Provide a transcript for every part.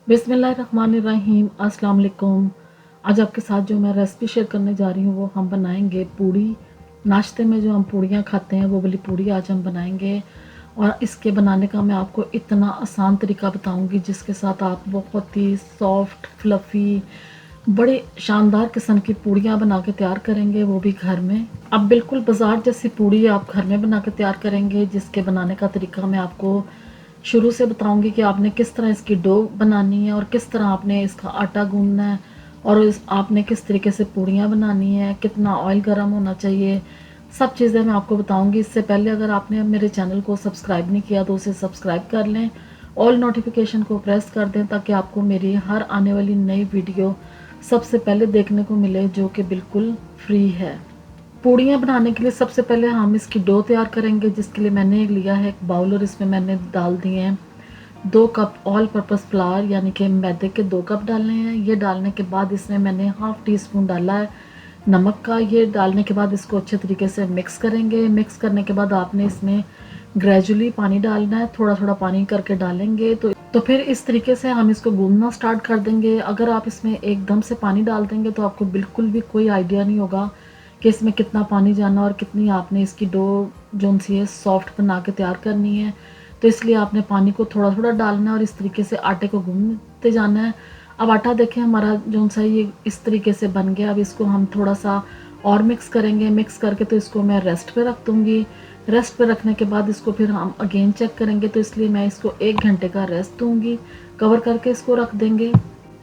बिस्मिल्लाहिर्रहमानिर्रहीम, अस्सलाम वालेकुम। आज आपके साथ जो मैं रेसिपी शेयर करने जा रही हूँ वो हम बनाएंगे पूड़ी। नाश्ते में जो हम पूड़ियाँ खाते हैं वो वाली पूड़ी आज हम बनाएंगे। और इसके बनाने का मैं आपको इतना आसान तरीका बताऊंगी जिसके साथ आप बहुत ही सॉफ्ट फ्लफ़ी बड़े शानदार किस्म की पूड़ियाँ बना के तैयार करेंगे, वो भी घर में। अब बिल्कुल बाज़ार जैसी पूड़ी आप घर में बना के तैयार करेंगे, जिसके बनाने का तरीका मैं आपको शुरू से बताऊंगी कि आपने किस तरह इसकी डो बनानी है और किस तरह आपने इसका आटा गूंदना है और आपने किस तरीके से पूड़ियाँ बनानी है, कितना ऑयल गर्म होना चाहिए, सब चीज़ें मैं आपको बताऊंगी। इससे पहले अगर आपने मेरे चैनल को सब्सक्राइब नहीं किया तो उसे सब्सक्राइब कर लें, ऑल नोटिफिकेशन को प्रेस कर दें ताकि आपको मेरी हर आने वाली नई वीडियो सबसे पहले देखने को मिले, जो कि बिल्कुल फ्री है। पूड़ियाँ बनाने के लिए सबसे पहले हम इसकी डो तैयार करेंगे, जिसके लिए मैंने लिया है एक बाउल और इसमें मैंने डाल दिए हैं 2 कप ऑल पर्पस फ्लावर, यानी कि मैदे के 2 कप डालने हैं। ये डालने के बाद इसमें मैंने हाफ़ टी स्पून डाला है नमक का। ये डालने के बाद इसको अच्छे तरीके से मिक्स करेंगे। मिक्स करने के बाद आपने इसमें ग्रेजुअली पानी डालना है, थोड़ा थोड़ा पानी करके डालेंगे तो फिर इस तरीके से हम इसको गूंदना स्टार्ट कर देंगे। अगर आप इसमें एकदम से पानी डाल देंगे तो आपको बिल्कुल भी कोई आइडिया नहीं होगा कि इसमें कितना पानी जाना और कितनी आपने इसकी डो जो सी है सॉफ्ट बना के तैयार करनी है। तो इसलिए आपने पानी को थोड़ा थोड़ा डालना है और इस तरीके से आटे को गूंदते जाना है। अब आटा देखें हमारा जो सा ये इस तरीके से बन गया। अब इसको हम थोड़ा सा और मिक्स करेंगे। मिक्स करके तो इसको मैं रेस्ट पे रख दूँगी। रेस्ट पे रखने के बाद इसको फिर हम अगेन चेक करेंगे, तो इसलिए मैं इसको 1 घंटे का रेस्ट दूँगी। कवर करके इसको रख देंगे।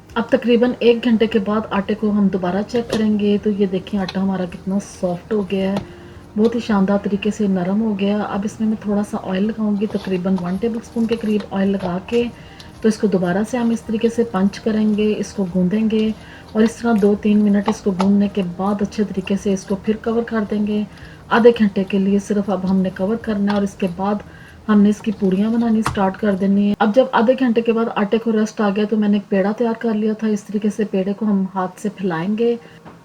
अब तकरीबन 1 घंटे के बाद आटे को हम दोबारा चेक करेंगे, तो ये देखिए आटा हमारा कितना सॉफ्ट हो गया है, बहुत ही शानदार तरीके से नरम हो गया। अब इसमें मैं थोड़ा सा ऑयल लगाऊंगी, तकरीबन 1 टेबल स्पून के करीब ऑयल लगा के तो इसको दोबारा से हम इस तरीके से पंच करेंगे, इसको गूंदेंगे और इस तरह 2-3 मिनट इसको गूंदने के बाद अच्छे तरीके से इसको फिर कवर कर देंगे। आधे घंटे के लिए सिर्फ अब हमने कवर करना है और इसके बाद हमने इसकी पूड़ियाँ बनानी स्टार्ट कर देनी है। अब जब आधे घंटे के बाद आटे को रेस्ट आ गया तो मैंने एक पेड़ा तैयार कर लिया था। इस तरीके से पेड़े को हम हाथ से फैलाएंगे।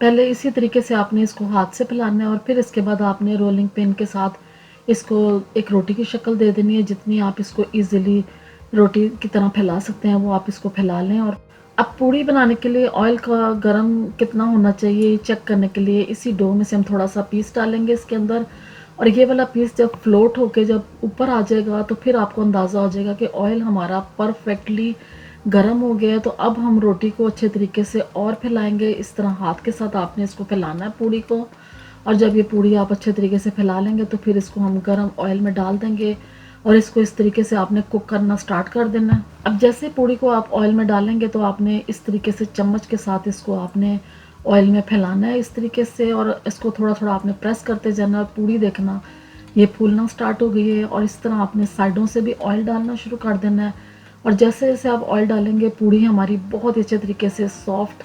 पहले इसी तरीके से आपने इसको हाथ से फैलाना है और फिर इसके बाद आपने रोलिंग पिन के साथ इसको एक रोटी की शक्ल दे देनी है। जितनी आप इसको ईजिली रोटी की तरह फैला सकते हैं वो आप इसको फैला लें। और अब पूड़ी बनाने के लिए ऑयल का गरम कितना होना चाहिए चेक करने के लिए इसी डो में से हम थोड़ा सा पीस डालेंगे इसके अंदर। और ये वाला पीस जब फ्लोट होके जब ऊपर आ जाएगा तो फिर आपको अंदाज़ा हो जाएगा कि ऑयल हमारा परफेक्टली गर्म हो गया है। तो अब हम रोटी को अच्छे तरीके से और फैलाएंगे। इस तरह हाथ के साथ आपने इसको फैलाना है पूड़ी को। और जब ये पूड़ी आप अच्छे तरीके से फैला लेंगे तो फिर इसको हम गर्म ऑयल में डाल देंगे और इसको इस तरीके से आपने कुक करना स्टार्ट कर देना है। अब जैसे पूड़ी को आप ऑयल में डालेंगे तो आपने इस तरीके से चम्मच के साथ इसको आपने ऑयल में फैलाना है इस तरीके से और इसको थोड़ा थोड़ा आपने प्रेस करते जाना। और पूड़ी देखना ये फूलना स्टार्ट हो गई है और इस तरह आपने साइडों से भी ऑयल डालना शुरू कर देना है। और जैसे जैसे आप ऑयल डालेंगे पूड़ी हमारी बहुत ही अच्छे तरीके से सॉफ्ट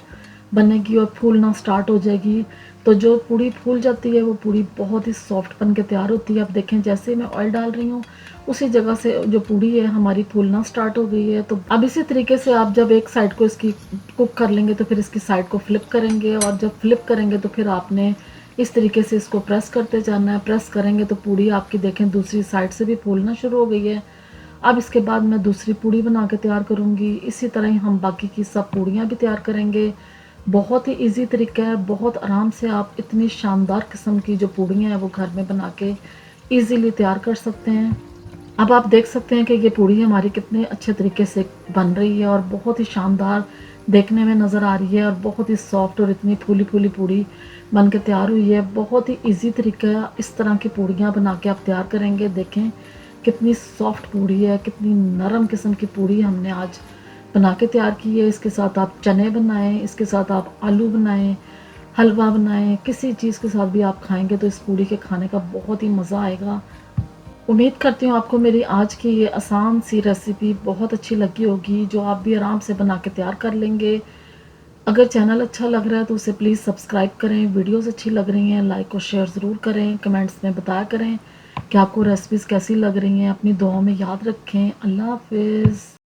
बनेगी और फूलना स्टार्ट हो जाएगी। तो जो पूड़ी फूल जाती है वो पूड़ी बहुत ही सॉफ्ट बन के तैयार होती है। आप देखें जैसे मैं ऑयल डाल रही हूँ उसी जगह से जो पूड़ी है हमारी फूलना स्टार्ट हो गई है। तो अब इसी तरीके से आप जब एक साइड को इसकी कुक कर लेंगे तो फिर इसकी साइड को फ्लिप करेंगे और जब फ्लिप करेंगे तो फिर आपने इस तरीके से इसको प्रेस करते जाना है। प्रेस करेंगे तो पूड़ी आपकी देखें दूसरी साइड से भी फूलना शुरू हो गई है। अब इसके बाद मैं दूसरी पूड़ी बना के तैयार करूँगी। इसी तरह ही हम बाकी की सब पूड़ियाँ भी तैयार करेंगे। बहुत ही इजी तरीका है, बहुत आराम से आप इतनी शानदार किस्म की जो पूड़ियाँ हैं वो घर में बना के ईजीली तैयार कर सकते हैं। अब आप देख सकते हैं कि ये पूड़ी हमारी कितने अच्छे तरीके से बन रही है और बहुत ही शानदार देखने में नज़र आ रही है और बहुत ही सॉफ्ट और इतनी फूली फूली पूड़ी बन के तैयार हुई है। बहुत ही इजी तरीका है, इस तरह की पूड़ियाँ बना के आप तैयार करेंगे। देखें कितनी सॉफ्ट पूड़ी है, कितनी नरम किस्म की पूड़ी हमने आज बना के तैयार की है। इसके साथ आप चने बनाएं, इसके साथ आप आलू बनाएं, हलवा बनाएं, किसी चीज़ के साथ भी आप खाएंगे तो इस पूड़ी के खाने का बहुत ही मज़ा आएगा। उम्मीद करती हूँ आपको मेरी आज की ये आसान सी रेसिपी बहुत अच्छी लगी होगी, जो आप भी आराम से बना के तैयार कर लेंगे। अगर चैनल अच्छा लग रहा है तो उसे प्लीज़ सब्सक्राइब करें। वीडियोस अच्छी लग रही हैं लाइक और शेयर ज़रूर करें। कमेंट्स में बताया करें कि आपको रेसिपीज़ कैसी लग रही हैं। अपनी दुआओं में याद रखें। अल्लाह हाफिज़।